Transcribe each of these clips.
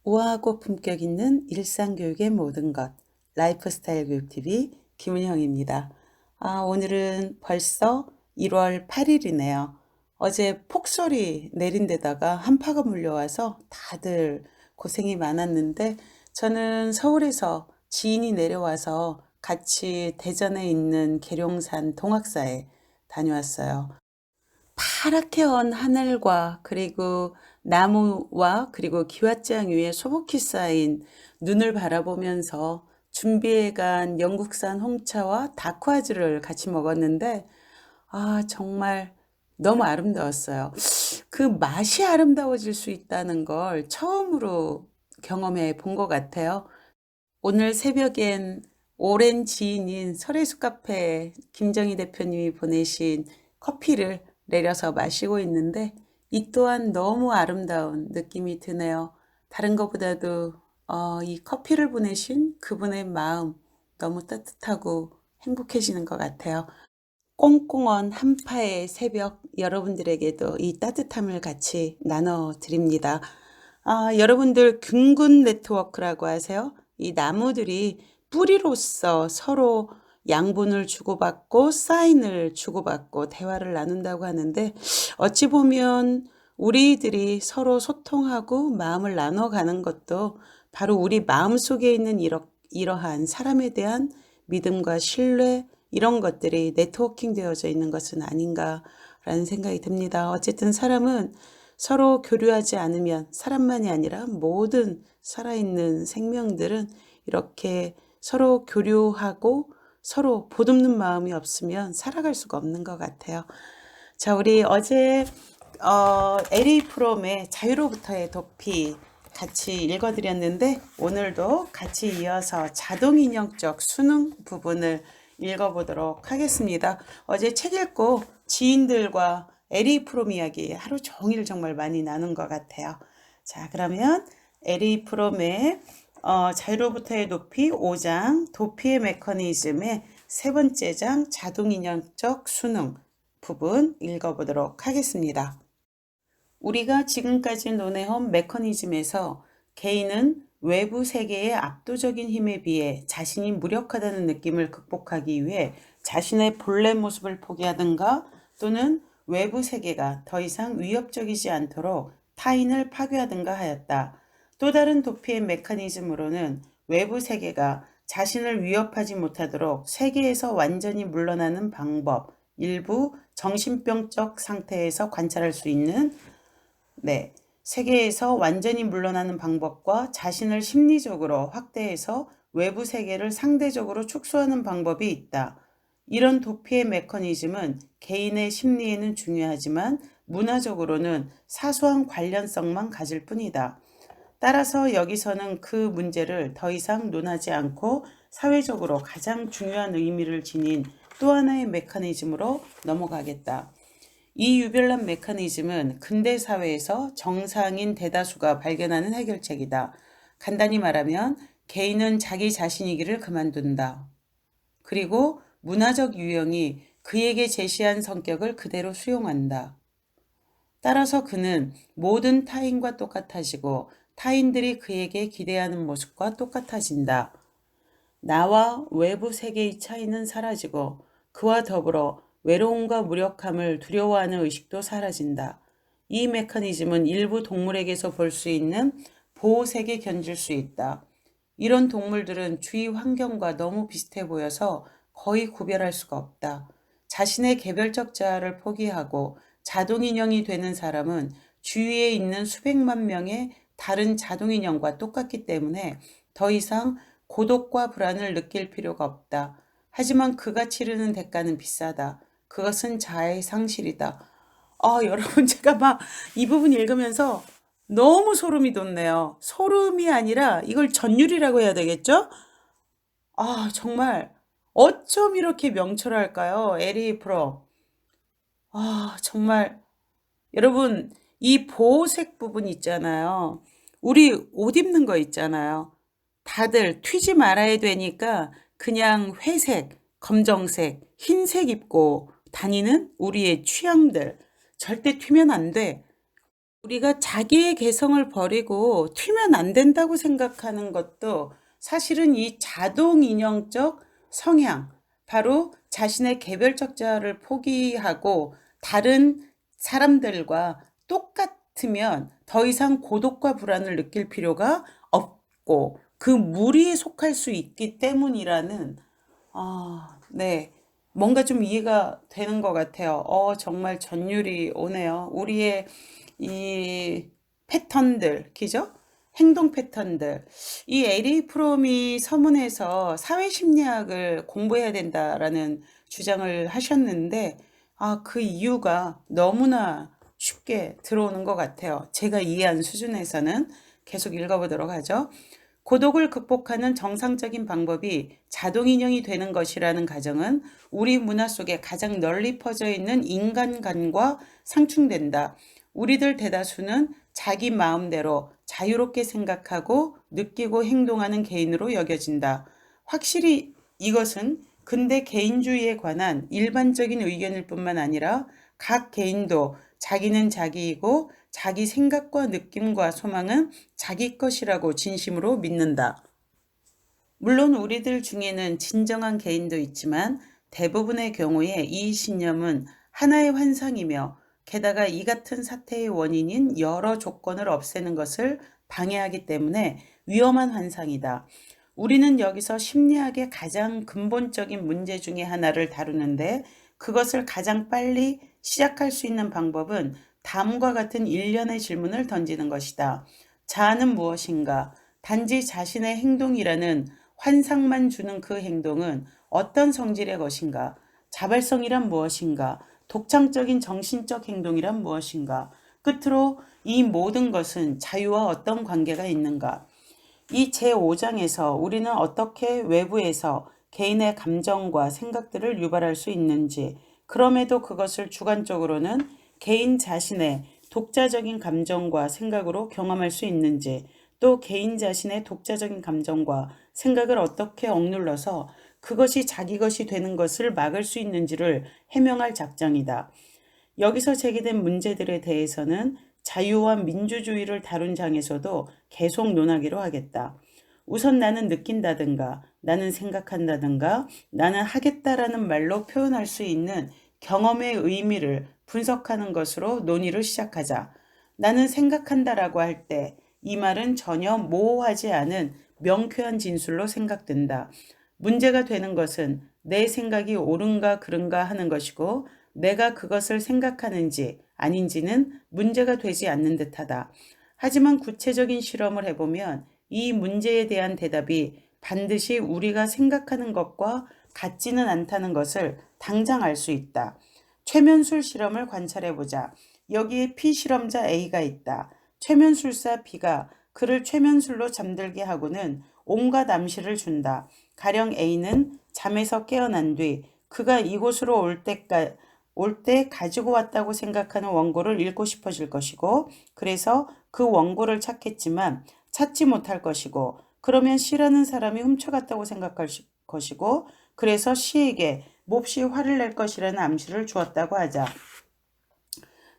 우아하고 품격 있는 일상교육의 모든 것. 라이프스타일 교육TV 김은영입니다. 오늘은 벌써 1월 8일이네요. 어제 폭설이 내린 데다가 한파가 몰려와서 다들 고생이 많았는데 저는 서울에서 지인이 내려와서 같이 대전에 있는 계룡산 동학사에 다녀왔어요. 파랗게 언 하늘과 그리고 나무와 그리고 기왓장 위에 소복히 쌓인 눈을 바라보면서 준비해간 영국산 홍차와 다쿠아즈를 같이 먹었는데 정말 너무 아름다웠어요. 그 맛이 아름다워질 수 있다는 걸 처음으로 경험해 본 것 같아요. 오늘 새벽엔 오랜 지인인 설해수 카페 김정희 대표님이 보내신 커피를 내려서 마시고 있는데 이 또한 너무 아름다운 느낌이 드네요. 다른 것보다도 이 커피를 보내신 그분의 마음 너무 따뜻하고 행복해지는 것 같아요. 꽁꽁언 한파의 새벽 여러분들에게도 이 따뜻함을 같이 나눠드립니다. 여러분들 균군 네트워크라고 하세요. 이 나무들이 뿌리로서 서로 양분을 주고받고 사인을 주고받고 대화를 나눈다고 하는데 어찌 보면 우리들이 서로 소통하고 마음을 나눠가는 것도 바로 우리 마음속에 있는 이러한 사람에 대한 믿음과 신뢰 이런 것들이 네트워킹 되어져 있는 것은 아닌가라는 생각이 듭니다. 어쨌든 사람은 서로 교류하지 않으면 사람만이 아니라 모든 살아있는 생명들은 이렇게 서로 교류하고 서로 보듬는 마음이 없으면 살아갈 수가 없는 것 같아요. 자, 우리 어제 에리 프롬의 자유로부터의 도피 같이 읽어드렸는데 오늘도 같이 이어서 자동인형적 수능 부분을 읽어보도록 하겠습니다. 어제 책 읽고 지인들과 에리 프롬 이야기 하루 종일 정말 많이 나눈 것 같아요. 자, 그러면 에리 프롬의 자유로부터의 도피 5장 도피의 메커니즘의 세 번째 장 자동인형적 수능 부분 읽어보도록 하겠습니다. 우리가 지금까지 논해온 메커니즘에서 개인은 외부 세계의 압도적인 힘에 비해 자신이 무력하다는 느낌을 극복하기 위해 자신의 본래 모습을 포기하든가 또는 외부 세계가 더 이상 위협적이지 않도록 타인을 파괴하든가 하였다. 또 다른 도피의 메커니즘으로는 외부 세계가 자신을 위협하지 못하도록 세계에서 완전히 물러나는 방법, 일부 정신병적 상태에서 관찰할 수 있는 세계에서 완전히 물러나는 방법과 자신을 심리적으로 확대해서 외부 세계를 상대적으로 축소하는 방법이 있다. 이런 도피의 메커니즘은 개인의 심리에는 중요하지만 문화적으로는 사소한 관련성만 가질 뿐이다. 따라서 여기서는 그 문제를 더 이상 논하지 않고 사회적으로 가장 중요한 의미를 지닌 또 하나의 메커니즘으로 넘어가겠다. 이 유별난 메커니즘은 근대 사회에서 정상인 대다수가 발견하는 해결책이다. 간단히 말하면 개인은 자기 자신이기를 그만둔다. 그리고 문화적 유형이 그에게 제시한 성격을 그대로 수용한다. 따라서 그는 모든 타인과 똑같아지고 타인들이 그에게 기대하는 모습과 똑같아진다. 나와 외부 세계의 차이는 사라지고 그와 더불어 외로움과 무력함을 두려워하는 의식도 사라진다. 이 메커니즘은 일부 동물에게서 볼 수 있는 보호색에 견줄 수 있다. 이런 동물들은 주위 환경과 너무 비슷해 보여서 거의 구별할 수가 없다. 자신의 개별적 자아를 포기하고 자동인형이 되는 사람은 주위에 있는 수백만 명의 다른 자동인형과 똑같기 때문에 더 이상 고독과 불안을 느낄 필요가 없다. 하지만 그가 치르는 대가는 비싸다. 그것은 자아의 상실이다. 여러분, 제가 막 이 부분 읽으면서 너무 소름이 돋네요. 소름이 아니라 이걸 전율이라고 해야 되겠죠? 정말 어쩜 이렇게 명철할까요? 에리 프롬. 정말 여러분, 이 보호색 부분 있잖아요. 우리 옷 입는 거 있잖아요. 다들 튀지 말아야 되니까 그냥 회색, 검정색, 흰색 입고 다니는 우리의 취향들. 절대 튀면 안 돼. 우리가 자기의 개성을 버리고 튀면 안 된다고 생각하는 것도 사실은 이 자동 인형적 성향, 바로 자신의 개별적 자아를 포기하고 다른 사람들과 똑같으면 더 이상 고독과 불안을 느낄 필요가 없고 그 무리에 속할 수 있기 때문이라는, 네. 뭔가 좀 이해가 되는 것 같아요. 정말 전율이 오네요. 우리의 이 패턴들, 그죠? 행동 패턴들. 이 에리 프롬이 서문에서 사회심리학을 공부해야 된다라는 주장을 하셨는데, 그 이유가 너무나 쉽게 들어오는 것 같아요. 제가 이해한 수준에서는 계속 읽어보도록 하죠. 고독을 극복하는 정상적인 방법이 자동인형이 되는 것이라는 가정은 우리 문화 속에 가장 널리 퍼져 있는 인간관과 상충된다. 우리들 대다수는 자기 마음대로 자유롭게 생각하고 느끼고 행동하는 개인으로 여겨진다. 확실히 이것은 근대 개인주의에 관한 일반적인 의견일 뿐만 아니라 각 개인도 자기는 자기이고 자기 생각과 느낌과 소망은 자기 것이라고 진심으로 믿는다. 물론 우리들 중에는 진정한 개인도 있지만 대부분의 경우에 이 신념은 하나의 환상이며 게다가 이 같은 사태의 원인인 여러 조건을 없애는 것을 방해하기 때문에 위험한 환상이다. 우리는 여기서 심리학의 가장 근본적인 문제 중에 하나를 다루는데 그것을 가장 빨리 시작할 수 있는 방법은 다음과 같은 일련의 질문을 던지는 것이다. 자아는 무엇인가? 단지 자신의 행동이라는 환상만 주는 그 행동은 어떤 성질의 것인가? 자발성이란 무엇인가? 독창적인 정신적 행동이란 무엇인가? 끝으로 이 모든 것은 자유와 어떤 관계가 있는가? 이 제5장에서 우리는 어떻게 외부에서 개인의 감정과 생각들을 유발할 수 있는지, 그럼에도 그것을 주관적으로는 개인 자신의 독자적인 감정과 생각으로 경험할 수 있는지, 또 개인 자신의 독자적인 감정과 생각을 어떻게 억눌러서 그것이 자기 것이 되는 것을 막을 수 있는지를 해명할 작정이다. 여기서 제기된 문제들에 대해서는 자유와 민주주의를 다룬 장에서도 계속 논하기로 하겠다. 우선 나는 느낀다든가, 나는 생각한다든가, 나는 하겠다라는 말로 표현할 수 있는 경험의 의미를 분석하는 것으로 논의를 시작하자. 나는 생각한다라고 할 때 이 말은 전혀 모호하지 않은 명쾌한 진술로 생각된다. 문제가 되는 것은 내 생각이 옳은가 그른가 하는 것이고 내가 그것을 생각하는지 아닌지는 문제가 되지 않는 듯하다. 하지만 구체적인 실험을 해보면 이 문제에 대한 대답이 반드시 우리가 생각하는 것과 같지는 않다는 것을 당장 알 수 있다. 최면술 실험을 관찰해보자. 여기에 피실험자 A가 있다. 최면술사 B가 그를 최면술로 잠들게 하고는 온갖 암시를 준다. 가령 A는 잠에서 깨어난 뒤 그가 이곳으로 올 때 가지고 왔다고 생각하는 원고를 읽고 싶어질 것이고 그래서 그 원고를 찾겠지만 찾지 못할 것이고 그러면 C라는 사람이 훔쳐갔다고 생각할 것이고 그래서 C에게 몹시 화를 낼 것이라는 암시를 주었다고 하자.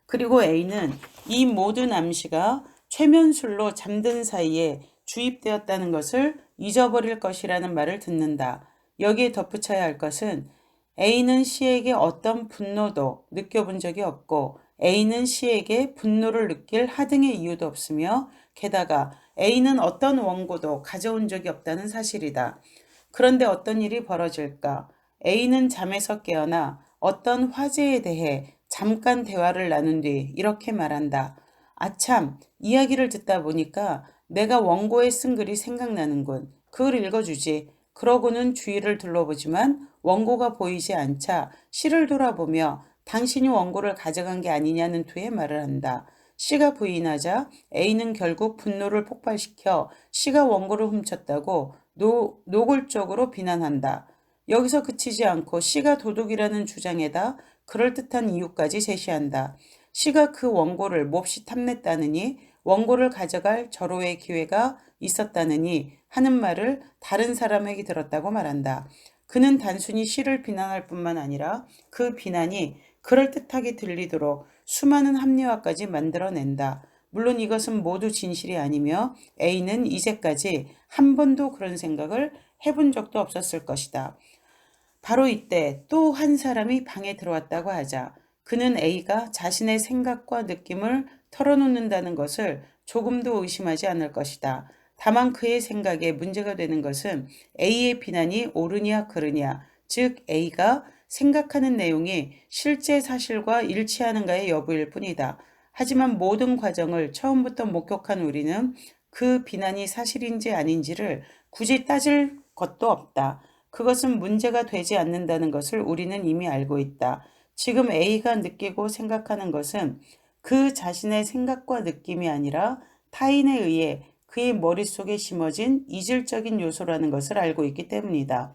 그리고 A는 이 모든 암시가 최면술로 잠든 사이에 주입되었다는 것을 잊어버릴 것이라는 말을 듣는다. 여기에 덧붙여야 할 것은 A는 C에게 어떤 분노도 느껴본 적이 없고 A는 C에게 분노를 느낄 하등의 이유도 없으며 게다가 A는 어떤 원고도 가져온 적이 없다는 사실이다. 그런데 어떤 일이 벌어질까? A는 잠에서 깨어나 어떤 화제에 대해 잠깐 대화를 나눈 뒤 이렇게 말한다. 아참, 이야기를 듣다 보니까 내가 원고에 쓴 글이 생각나는군. 그걸 읽어주지. 그러고는 주위를 둘러보지만 원고가 보이지 않자 C를 돌아보며 당신이 원고를 가져간 게 아니냐는 투의 말을 한다. C가 부인하자 A는 결국 분노를 폭발시켜 C가 원고를 훔쳤다고 노골적으로 비난한다. 여기서 그치지 않고 C가 도둑이라는 주장에다 그럴듯한 이유까지 제시한다. C가 그 원고를 몹시 탐냈다느니 원고를 가져갈 절호의 기회가 있었다느니 하는 말을 다른 사람에게 들었다고 말한다. 그는 단순히 C를 비난할 뿐만 아니라 그 비난이 그럴듯하게 들리도록 수많은 합리화까지 만들어낸다. 물론 이것은 모두 진실이 아니며 A는 이제까지 한 번도 그런 생각을 해본 적도 없었을 것이다. 바로 이때 또 한 사람이 방에 들어왔다고 하자 그는 A가 자신의 생각과 느낌을 털어놓는다는 것을 조금도 의심하지 않을 것이다. 다만 그의 생각에 문제가 되는 것은 A의 비난이 옳으냐 그르냐, 즉 A가 생각하는 내용이 실제 사실과 일치하는가의 여부일 뿐이다. 하지만 모든 과정을 처음부터 목격한 우리는 그 비난이 사실인지 아닌지를 굳이 따질 것도 없다. 그것은 문제가 되지 않는다는 것을 우리는 이미 알고 있다. 지금 A가 느끼고 생각하는 것은 그 자신의 생각과 느낌이 아니라 타인에 의해 그의 머릿속에 심어진 이질적인 요소라는 것을 알고 있기 때문이다.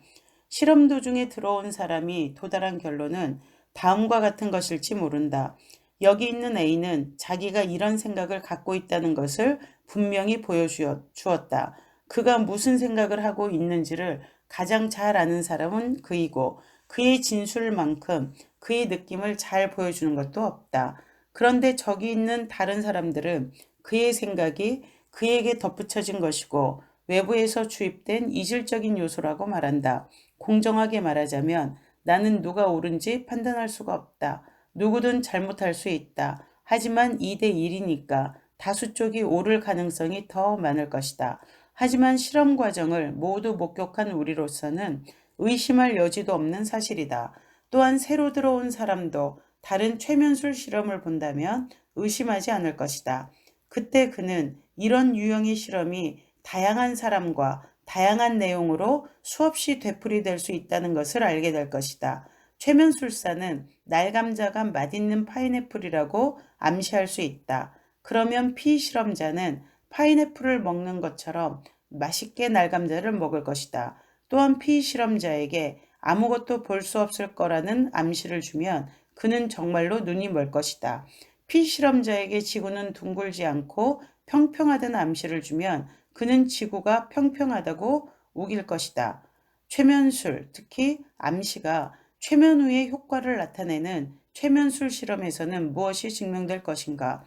실험 도중에 들어온 사람이 도달한 결론은 다음과 같은 것일지 모른다. 여기 있는 A는 자기가 이런 생각을 갖고 있다는 것을 분명히 보여주었다. 그가 무슨 생각을 하고 있는지를 가장 잘 아는 사람은 그이고 그의 진술만큼 그의 느낌을 잘 보여주는 것도 없다. 그런데 저기 있는 다른 사람들은 그의 생각이 그에게 덧붙여진 것이고 외부에서 주입된 이질적인 요소라고 말한다. 공정하게 말하자면 나는 누가 옳은지 판단할 수가 없다. 누구든 잘못할 수 있다. 하지만 2대 1이니까 다수 쪽이 옳을 가능성이 더 많을 것이다. 하지만 실험 과정을 모두 목격한 우리로서는 의심할 여지도 없는 사실이다. 또한 새로 들어온 사람도 다른 최면술 실험을 본다면 의심하지 않을 것이다. 그때 그는 이런 유형의 실험이 다양한 사람과 다양한 내용으로 수없이 되풀이될 수 있다는 것을 알게 될 것이다. 최면술사는 날감자가 맛있는 파인애플이라고 암시할 수 있다. 그러면 피실험자는 파인애플을 먹는 것처럼 맛있게 날감자를 먹을 것이다. 또한 피실험자에게 아무것도 볼 수 없을 거라는 암시를 주면 그는 정말로 눈이 멀 것이다. 피실험자에게 지구는 둥글지 않고 평평하다는 암시를 주면 그는 지구가 평평하다고 우길 것이다. 최면술, 특히 암시가 최면 후의 효과를 나타내는 최면술 실험에서는 무엇이 증명될 것인가?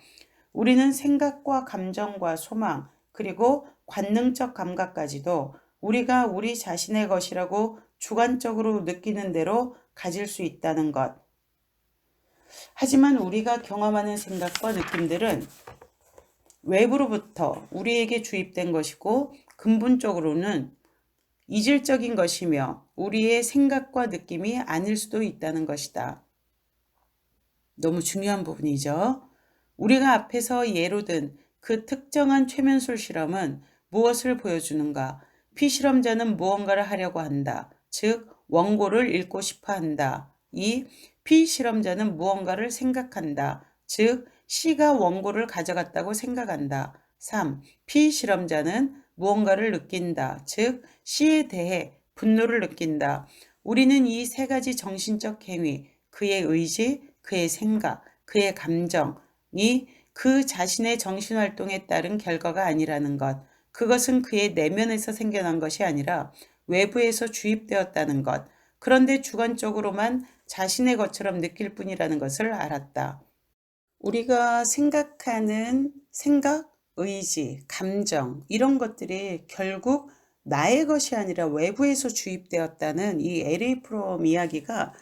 우리는 생각과 감정과 소망, 그리고 관능적 감각까지도 우리가 우리 자신의 것이라고 주관적으로 느끼는 대로 가질 수 있다는 것. 하지만 우리가 경험하는 생각과 느낌들은 외부로부터 우리에게 주입된 것이고 근본적으로는 이질적인 것이며 우리의 생각과 느낌이 아닐 수도 있다는 것이다. 너무 중요한 부분이죠. 우리가 앞에서 예로 든 그 특정한 최면술 실험은 무엇을 보여주는가? 피실험자는 무언가를 하려고 한다. 즉 원고를 읽고 싶어 한다. 2. 피실험자는 무언가를 생각한다. 즉 C가 원고를 가져갔다고 생각한다. 3. 피실험자는 무언가를 느낀다. 즉 C에 대해 분노를 느낀다. 우리는 이 세 가지 정신적 행위, 그의 의지, 그의 생각, 그의 감정이 그 자신의 정신활동에 따른 결과가 아니라는 것, 그것은 그의 내면에서 생겨난 것이 아니라 외부에서 주입되었다는 것, 그런데 주관적으로만 자신의 것처럼 느낄 뿐이라는 것을 알았다. 우리가 생각하는 생각, 의지, 감정 이런 것들이 결국 나의 것이 아니라 외부에서 주입되었다는 이 LA 프롬 이야기가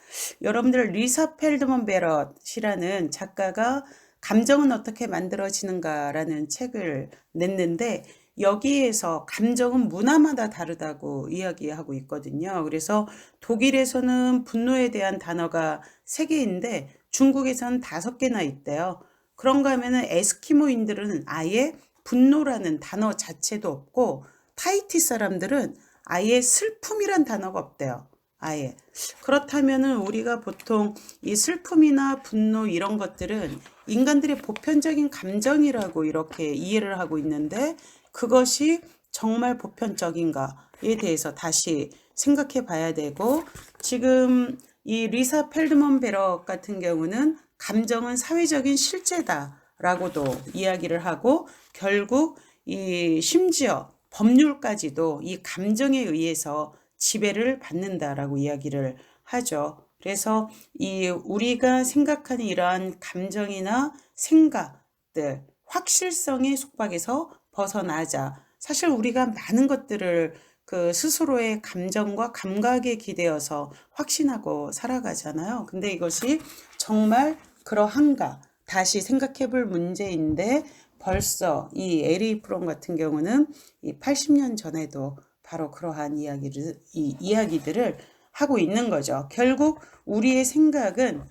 여러분들 리사 펠드먼 베럿이라는 작가가 감정은 어떻게 만들어지는가라는 책을 냈는데 여기에서 감정은 문화마다 다르다고 이야기하고 있거든요. 그래서 독일에서는 분노에 대한 단어가 3개인데 중국에서는 5개나 있대요. 그런가 하면은 에스키모인들은 아예 분노라는 단어 자체도 없고 타이티 사람들은 아예 슬픔이란 단어가 없대요. 아예. 그렇다면은 우리가 보통 이 슬픔이나 분노 이런 것들은 인간들의 보편적인 감정이라고 이렇게 이해를 하고 있는데 그것이 정말 보편적인가에 대해서 다시 생각해 봐야 되고 지금 이 리사 펠드먼 베럿 같은 경우는 감정은 사회적인 실제다라고도 이야기를 하고 결국 이 심지어 법률까지도 이 감정에 의해서 지배를 받는다라고 이야기를 하죠. 그래서 이 우리가 생각하는 이러한 감정이나 생각들 확실성의 속박에서 벗어나자. 사실 우리가 많은 것들을 그 스스로의 감정과 감각에 기대어서 확신하고 살아가잖아요. 근데 이것이 정말 그러한가? 다시 생각해 볼 문제인데 벌써 이 에리 프롬 같은 경우는 이 80년 전에도 바로 그러한 이야기들을 하고 있는 거죠. 결국 우리의 생각은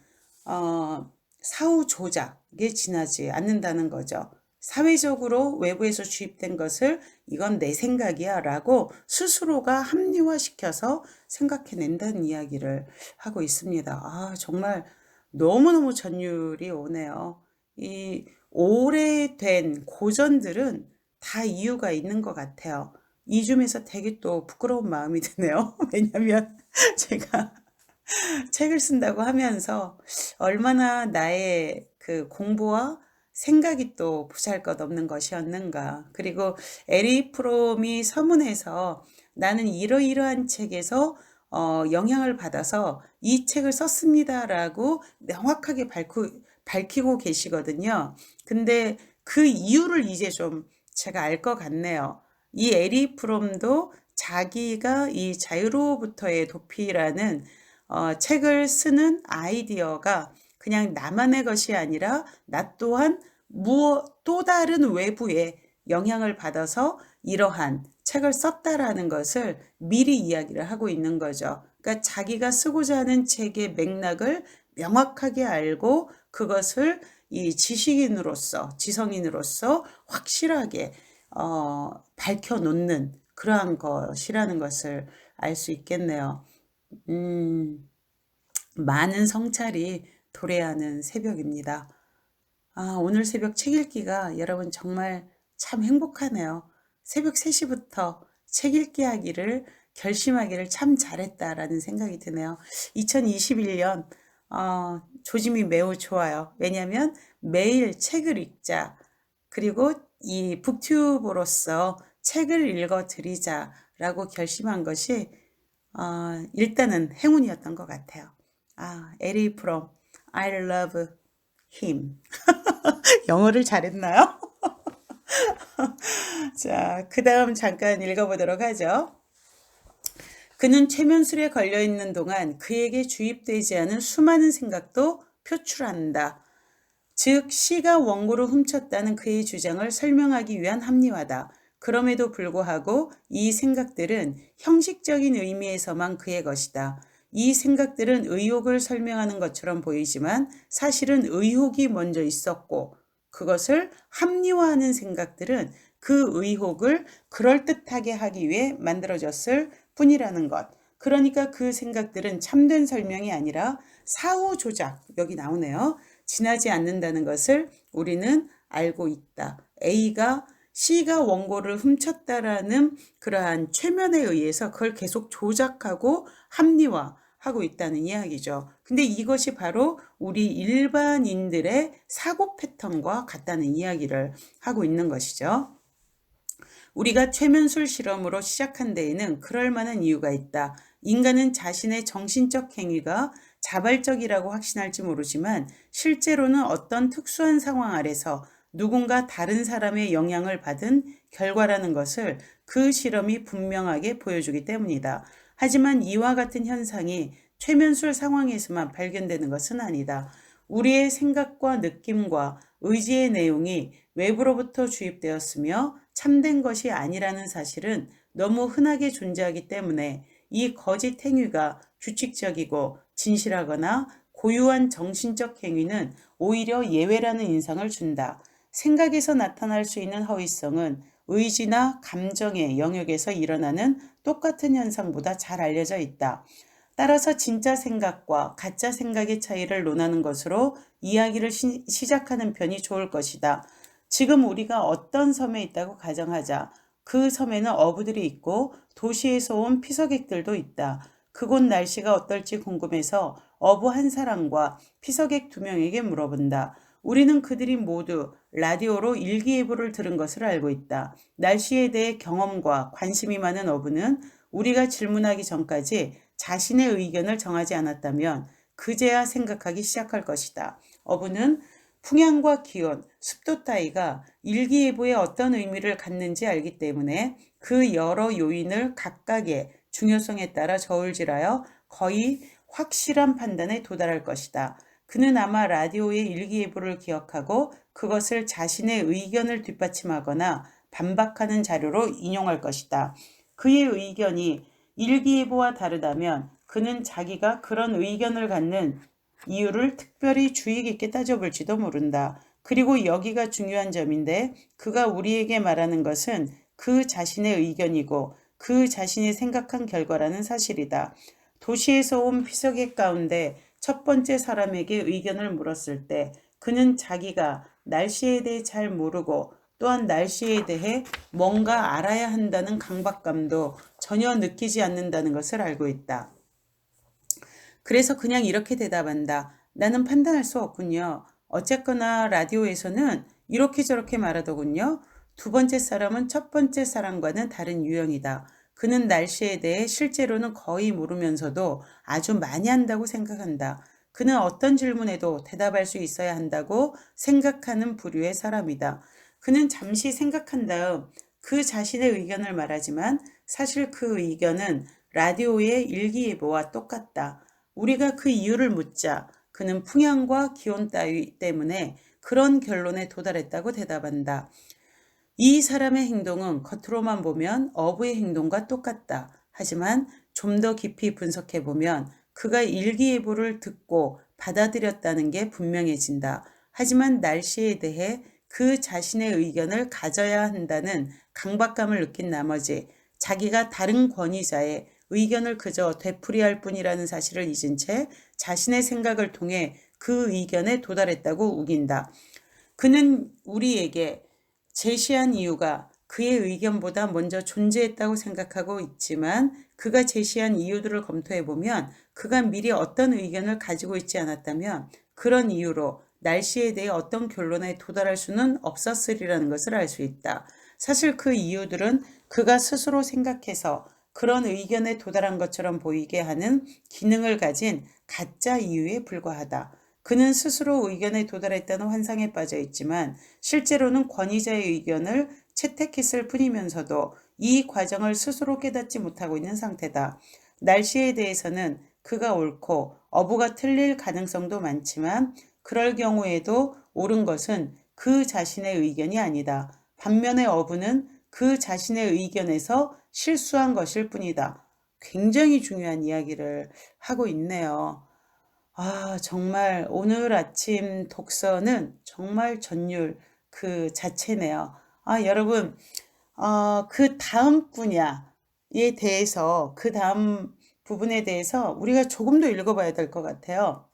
사후 조작에 지나지 않는다는 거죠. 사회적으로 외부에서 주입된 것을 이건 내 생각이야 라고 스스로가 합리화시켜서 생각해낸다는 이야기를 하고 있습니다. 아, 정말 너무너무 전율이 오네요. 이 오래된 고전들은 다 이유가 있는 것 같아요. 이쯤에서 되게 또 부끄러운 마음이 드네요. 왜냐면 제가 책을 쓴다고 하면서 얼마나 나의 그 공부와 생각이 또 보잘것없는 것이었는가. 그리고 에리 프롬이 서문에서 나는 이러이러한 책에서 영향을 받아서 이 책을 썼습니다라고 명확하게 밝히고 계시거든요. 근데 그 이유를 이제 좀 제가 알 것 같네요. 이 에리 프롬도 자기가 이 자유로부터의 도피라는 책을 쓰는 아이디어가 그냥 나만의 것이 아니라 나 또한 또 다른 외부의 영향을 받아서 이러한 책을 썼다라는 것을 미리 이야기를 하고 있는 거죠. 그러니까 자기가 쓰고자 하는 책의 맥락을 명확하게 알고 그것을 이 지성인으로서 확실하게 밝혀놓는 그러한 것이라는 것을 알 수 있겠네요. 많은 성찰이 도래하는 새벽입니다. 오늘 새벽 책 읽기가 여러분 정말 참 행복하네요. 새벽 3시부터 책 읽기 하기를 결심하기를 참 잘했다라는 생각이 드네요. 2021년 조짐이 매우 좋아요. 왜냐하면 매일 책을 읽자. 그리고 이 북튜브로서 책을 읽어드리자라고 결심한 것이 일단은 행운이었던 것 같아요. 에리 프롬, I love him. 영어를 잘했나요? 자, 그 다음 잠깐 읽어보도록 하죠. 그는 최면술에 걸려있는 동안 그에게 주입되지 않은 수많은 생각도 표출한다. 즉, 시가 원고를 훔쳤다는 그의 주장을 설명하기 위한 합리화다. 그럼에도 불구하고 이 생각들은 형식적인 의미에서만 그의 것이다. 이 생각들은 의혹을 설명하는 것처럼 보이지만 사실은 의혹이 먼저 있었고 그것을 합리화하는 생각들은 그 의혹을 그럴듯하게 하기 위해 만들어졌을 뿐이라는 것. 그러니까 그 생각들은 참된 설명이 아니라 사후 조작, 여기 나오네요. 지나지 않는다는 것을 우리는 알고 있다. C가 원고를 훔쳤다라는 그러한 최면에 의해서 그걸 계속 조작하고 합리화하고 있다는 이야기죠. 근데 이것이 바로 우리 일반인들의 사고 패턴과 같다는 이야기를 하고 있는 것이죠. 우리가 최면술 실험으로 시작한 데에는 그럴 만한 이유가 있다. 인간은 자신의 정신적 행위가 자발적이라고 확신할지 모르지만 실제로는 어떤 특수한 상황 아래서 누군가 다른 사람의 영향을 받은 결과라는 것을 그 실험이 분명하게 보여주기 때문이다. 하지만 이와 같은 현상이 최면술 상황에서만 발견되는 것은 아니다. 우리의 생각과 느낌과 의지의 내용이 외부로부터 주입되었으며 참된 것이 아니라는 사실은 너무 흔하게 존재하기 때문에 이 거짓 행위가 규칙적이고 진실하거나 고유한 정신적 행위는 오히려 예외라는 인상을 준다. 생각에서 나타날 수 있는 허위성은 의지나 감정의 영역에서 일어나는 똑같은 현상보다 잘 알려져 있다. 따라서 진짜 생각과 가짜 생각의 차이를 논하는 것으로 이야기를 시작하는 편이 좋을 것이다. 지금 우리가 어떤 섬에 있다고 가정하자. 그 섬에는 어부들이 있고 도시에서 온 피서객들도 있다. 그곳 날씨가 어떨지 궁금해서 어부 한 사람과 피서객 2명에게 물어본다. 우리는 그들이 모두 라디오로 일기예보를 들은 것을 알고 있다. 날씨에 대해 경험과 관심이 많은 어부는 우리가 질문하기 전까지 자신의 의견을 정하지 않았다면 그제야 생각하기 시작할 것이다. 어부는 풍향과 기온, 습도 따위가 일기예보에 어떤 의미를 갖는지 알기 때문에 그 여러 요인을 각각의 중요성에 따라 저울질하여 거의 확실한 판단에 도달할 것이다. 그는 아마 라디오의 일기예보를 기억하고 그것을 자신의 의견을 뒷받침하거나 반박하는 자료로 인용할 것이다. 그의 의견이 일기예보와 다르다면 그는 자기가 그런 의견을 갖는 이유를 특별히 주의 깊게 따져볼지도 모른다. 그리고 여기가 중요한 점인데 그가 우리에게 말하는 것은 그 자신의 의견이고 그 자신이 생각한 결과라는 사실이다. 도시에서 온 피서객 가운데 첫 번째 사람에게 의견을 물었을 때 그는 자기가 날씨에 대해 잘 모르고 또한 날씨에 대해 뭔가 알아야 한다는 강박감도 전혀 느끼지 않는다는 것을 알고 있다. 그래서 그냥 이렇게 대답한다. 나는 판단할 수 없군요. 어쨌거나 라디오에서는 이렇게 저렇게 말하더군요. 두 번째 사람은 첫 번째 사람과는 다른 유형이다. 그는 날씨에 대해 실제로는 거의 모르면서도 아주 많이 한다고 생각한다. 그는 어떤 질문에도 대답할 수 있어야 한다고 생각하는 부류의 사람이다. 그는 잠시 생각한 다음 그 자신의 의견을 말하지만 사실 그 의견은 라디오의 일기예보와 똑같다. 우리가 그 이유를 묻자 그는 풍향과 기온 따위 때문에 그런 결론에 도달했다고 대답한다. 이 사람의 행동은 겉으로만 보면 어부의 행동과 똑같다. 하지만 좀 더 깊이 분석해보면 그가 일기예보를 듣고 받아들였다는 게 분명해진다. 하지만 날씨에 대해 그 자신의 의견을 가져야 한다는 강박감을 느낀 나머지 자기가 다른 권위자의 의견을 그저 되풀이할 뿐이라는 사실을 잊은 채 자신의 생각을 통해 그 의견에 도달했다고 우긴다. 그는 우리에게 제시한 이유가 그의 의견보다 먼저 존재했다고 생각하고 있지만 그가 제시한 이유들을 검토해보면 그가 미리 어떤 의견을 가지고 있지 않았다면 그런 이유로 날씨에 대해 어떤 결론에 도달할 수는 없었으리라는 것을 알 수 있다. 사실 그 이유들은 그가 스스로 생각해서 그런 의견에 도달한 것처럼 보이게 하는 기능을 가진 가짜 이유에 불과하다. 그는 스스로 의견에 도달했다는 환상에 빠져 있지만 실제로는 권위자의 의견을 채택했을 뿐이면서도 이 과정을 스스로 깨닫지 못하고 있는 상태다. 날씨에 대해서는 그가 옳고 어부가 틀릴 가능성도 많지만 그럴 경우에도 옳은 것은 그 자신의 의견이 아니다. 반면에 어부는 그 자신의 의견에서 실수한 것일 뿐이다. 굉장히 중요한 이야기를 하고 있네요. 정말 오늘 아침 독서는 정말 전율 그 자체네요. 여러분, 그 다음 분야에 대해서, 그 다음 부분에 대해서 우리가 조금 더 읽어봐야 될 것 같아요.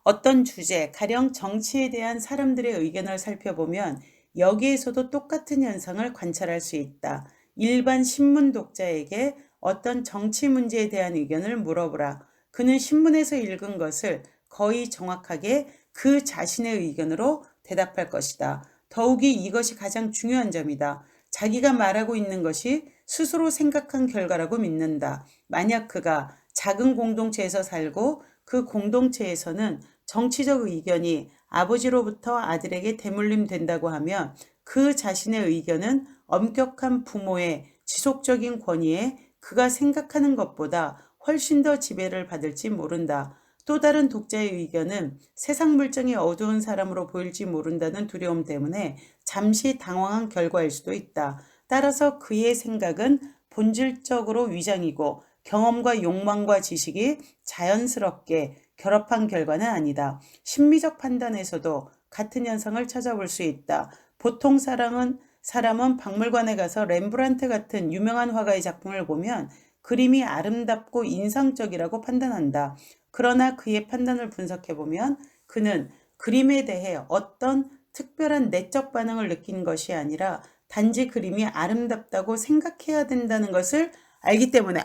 어떤 주제, 가령 정치에 대한 사람들의 의견을 살펴보면 여기에서도 똑같은 현상을 관찰할 수 있다. 일반 신문 독자에게 어떤 정치 문제에 대한 의견을 물어보라. 그는 신문에서 읽은 것을 거의 정확하게 그 자신의 의견으로 대답할 것이다. 더욱이 이것이 가장 중요한 점이다. 자기가 말하고 있는 것이 스스로 생각한 결과라고 믿는다. 만약 그가 작은 공동체에서 살고 그 공동체에서는 정치적 의견이 아버지로부터 아들에게 대물림된다고 하면 그 자신의 의견은 엄격한 부모의 지속적인 권위에 그가 생각하는 것보다 훨씬 더 지배를 받을지 모른다. 또 다른 독자의 의견은 세상 물정이 어두운 사람으로 보일지 모른다는 두려움 때문에 잠시 당황한 결과일 수도 있다. 따라서 그의 생각은 본질적으로 위장이고 경험과 욕망과 지식이 자연스럽게 결합한 결과는 아니다. 심리적 판단에서도 같은 현상을 찾아볼 수 있다. 보통 사람은 박물관에 가서 렘브란트 같은 유명한 화가의 작품을 보면 그림이 아름답고 인상적이라고 판단한다. 그러나 그의 판단을 분석해보면 그는 그림에 대해 어떤 특별한 내적 반응을 느낀 것이 아니라 단지 그림이 아름답다고 생각해야 된다는 것을 알기 때문에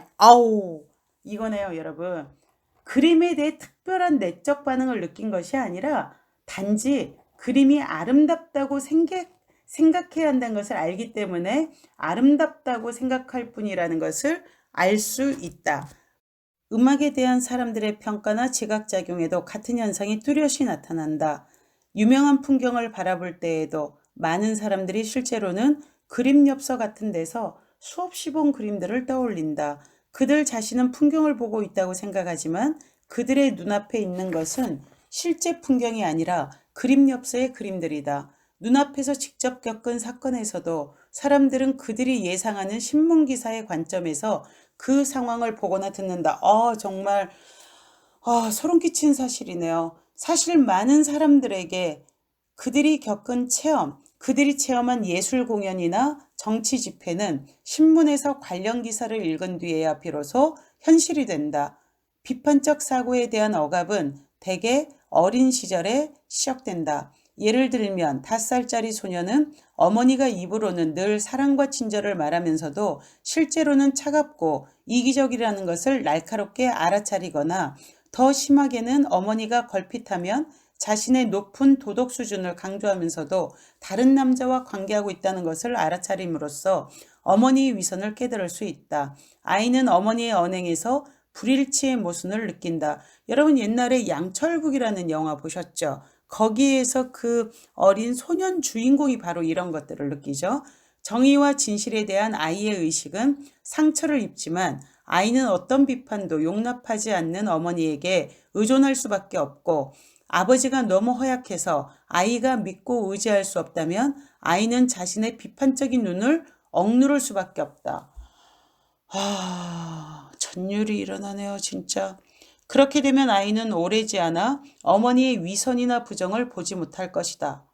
이거네요, 여러분. 그림에 대해 특별한 내적 반응을 느낀 것이 아니라 단지 그림이 아름답다고 생각해야 한다는 것을 알기 때문에 아름답다고 생각할 뿐이라는 것을 알 수 있다. 음악에 대한 사람들의 평가나 지각작용에도 같은 현상이 뚜렷이 나타난다. 유명한 풍경을 바라볼 때에도 많은 사람들이 실제로는 그림 엽서 같은 데서 수없이 본 그림들을 떠올린다. 그들 자신은 풍경을 보고 있다고 생각하지만 그들의 눈앞에 있는 것은 실제 풍경이 아니라 그림 엽서의 그림들이다. 눈앞에서 직접 겪은 사건에서도 사람들은 그들이 예상하는 신문 기사의 관점에서 그 상황을 보거나 듣는다. 정말 소름 끼치는 사실이네요. 사실 많은 사람들에게 그들이 겪은 체험, 그들이 체험한 예술 공연이나 정치 집회는 신문에서 관련 기사를 읽은 뒤에야 비로소 현실이 된다. 비판적 사고에 대한 억압은 대개 어린 시절에 시작된다. 예를 들면 5살짜리 소녀는 어머니가 입으로는 늘 사랑과 친절을 말하면서도 실제로는 차갑고 이기적이라는 것을 날카롭게 알아차리거나 더 심하게는 어머니가 걸핏하면 자신의 높은 도덕 수준을 강조하면서도 다른 남자와 관계하고 있다는 것을 알아차림으로써 어머니의 위선을 깨달을 수 있다. 아이는 어머니의 언행에서 불일치의 모순을 느낀다. 여러분 옛날에 양철북이라는 영화 보셨죠? 거기에서 그 어린 소년 주인공이 바로 이런 것들을 느끼죠. 정의와 진실에 대한 아이의 의식은 상처를 입지만 아이는 어떤 비판도 용납하지 않는 어머니에게 의존할 수밖에 없고 아버지가 너무 허약해서 아이가 믿고 의지할 수 없다면 아이는 자신의 비판적인 눈을 억누를 수밖에 없다. 전율이 일어나네요, 진짜. 그렇게 되면 아이는 오래지 않아 어머니의 위선이나 부정을 보지 못할 것이다.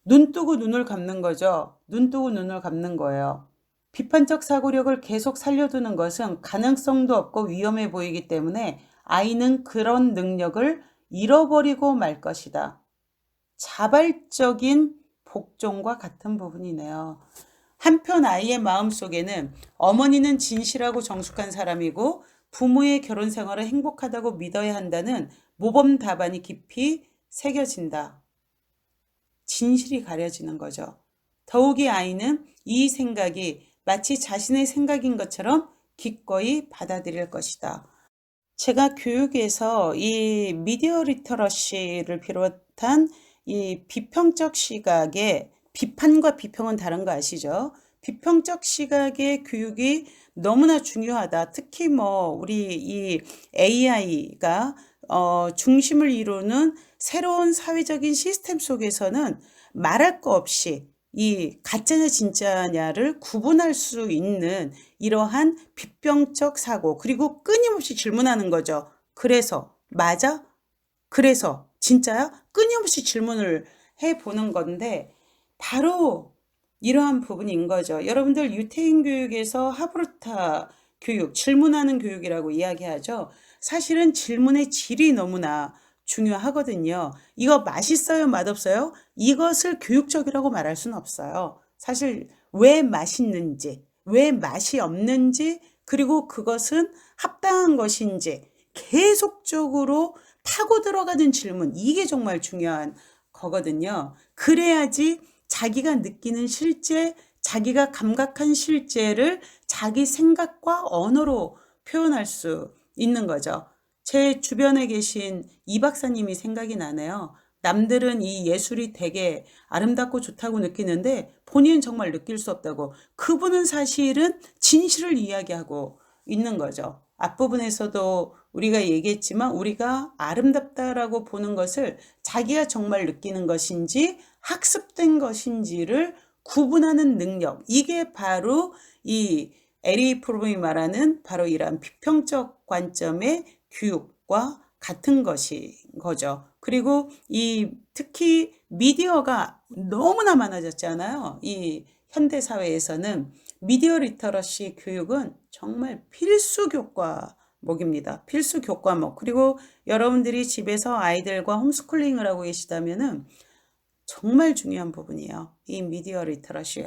눈 뜨고 눈을 감는 거죠. 눈 뜨고 눈을 감는 거예요. 비판적 사고력을 계속 살려두는 것은 가능성도 없고 위험해 보이기 때문에 아이는 그런 능력을 잃어버리고 말 것이다. 자발적인 복종과 같은 부분이네요. 한편 아이의 마음속에는 어머니는 진실하고 정숙한 사람이고 부모의 결혼 생활을 행복하다고 믿어야 한다는 모범 답안이 깊이 새겨진다. 진실이 가려지는 거죠. 더욱이 아이는 이 생각이 마치 자신의 생각인 것처럼 기꺼이 받아들일 것이다. 제가 교육에서 이 미디어 리터러시를 비롯한 이 비평적 시각의 비판과 비평은 다른 거 아시죠? 비평적 시각의 교육이 너무나 중요하다. 특히 우리 이 AI가 중심을 이루는 새로운 사회적인 시스템 속에서는 말할 거 없이 이 가짜냐 진짜냐를 구분할 수 있는 이러한 비평적 사고, 그리고 끊임없이 질문하는 거죠. 그래서 맞아? 그래서 진짜야? 끊임없이 질문을 해보는 건데 바로 이러한 부분인 거죠. 여러분들 유태인 교육에서 하브루타 교육, 질문하는 교육이라고 이야기하죠. 사실은 질문의 질이 너무나 중요하거든요. 이거 맛있어요? 맛없어요? 이것을 교육적이라고 말할 수는 없어요. 사실 왜 맛있는지, 왜 맛이 없는지, 그리고 그것은 합당한 것인지 계속적으로 파고 들어가는 질문, 이게 정말 중요한 거거든요. 그래야지 자기가 느끼는 실제, 자기가 감각한 실제를 자기 생각과 언어로 표현할 수 있는 거죠. 제 주변에 계신 이 박사님이 생각이 나네요. 남들은 이 예술이 되게 아름답고 좋다고 느끼는데 본인은 정말 느낄 수 없다고. 그분은 사실은 진실을 이야기하고 있는 거죠. 앞부분에서도 우리가 얘기했지만 우리가 아름답다라고 보는 것을 자기가 정말 느끼는 것인지 학습된 것인지를 구분하는 능력, 이게 바로 이 에리 프롬이 말하는 바로 이러한 비평적 관점의 교육과 같은 것인 거죠. 그리고 특히 미디어가 너무나 많아졌잖아요. 이 현대 사회에서는 미디어 리터러시 교육은 정말 필수 교과목입니다. 필수 교과목. 그리고 여러분들이 집에서 아이들과 홈스쿨링을 하고 계시다면은 정말 중요한 부분이에요. 이 미디어 리터러시.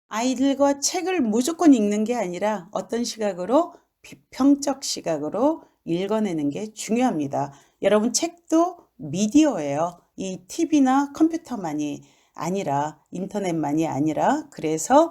아이들과 책을 무조건 읽는 게 아니라 어떤 시각으로 비평적 시각으로 읽어내는 게 중요합니다. 여러분 책도 미디어예요. 이 TV나 컴퓨터만이 아니라 인터넷만이 아니라 그래서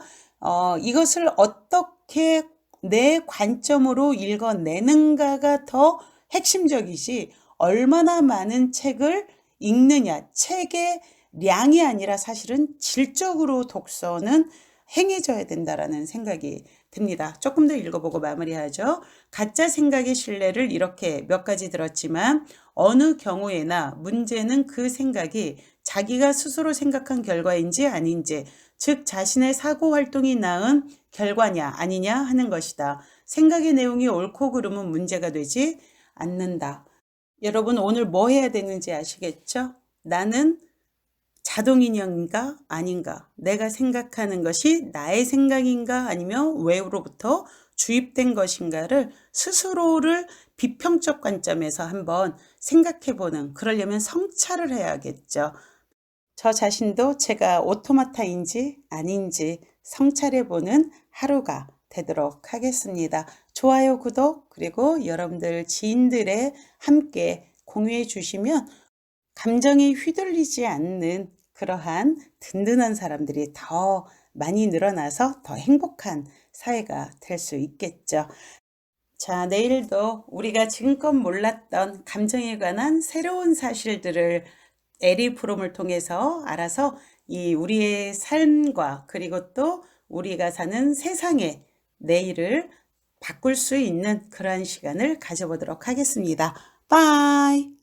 이것을 어떻게 내 관점으로 읽어내는가가 더 핵심적이지 얼마나 많은 책을 읽느냐. 책의 량이 아니라 사실은 질적으로 독서는 행해져야 된다라는 생각이 듭니다. 조금 더 읽어보고 마무리하죠. 가짜 생각의 신뢰를 이렇게 몇 가지 들었지만 어느 경우에나 문제는 그 생각이 자기가 스스로 생각한 결과인지 아닌지, 즉 자신의 사고 활동이 낳은 결과냐 아니냐 하는 것이다. 생각의 내용이 옳고 그름은 문제가 되지 않는다. 여러분 오늘 뭐 해야 되는지 아시겠죠? 나는 자동인형인가 아닌가? 내가 생각하는 것이 나의 생각인가 아니면 외로부터 주입된 것인가를 스스로를 비평적 관점에서 한번 생각해보는, 그러려면 성찰을 해야겠죠. 저 자신도 제가 오토마타인지 아닌지 성찰해보는 하루가 되도록 하겠습니다. 좋아요, 구독, 그리고 여러분들 지인들의 함께 공유해 주시면 감정이 휘둘리지 않는 그러한 든든한 사람들이 더 많이 늘어나서 더 행복한 사회가 될 수 있겠죠. 자, 내일도 우리가 지금껏 몰랐던 감정에 관한 새로운 사실들을 에리 프롬을 통해서 알아서 이 우리의 삶과 그리고 또 우리가 사는 세상의 내일을 바꿀 수 있는 그러한 시간을 가져보도록 하겠습니다. 바이.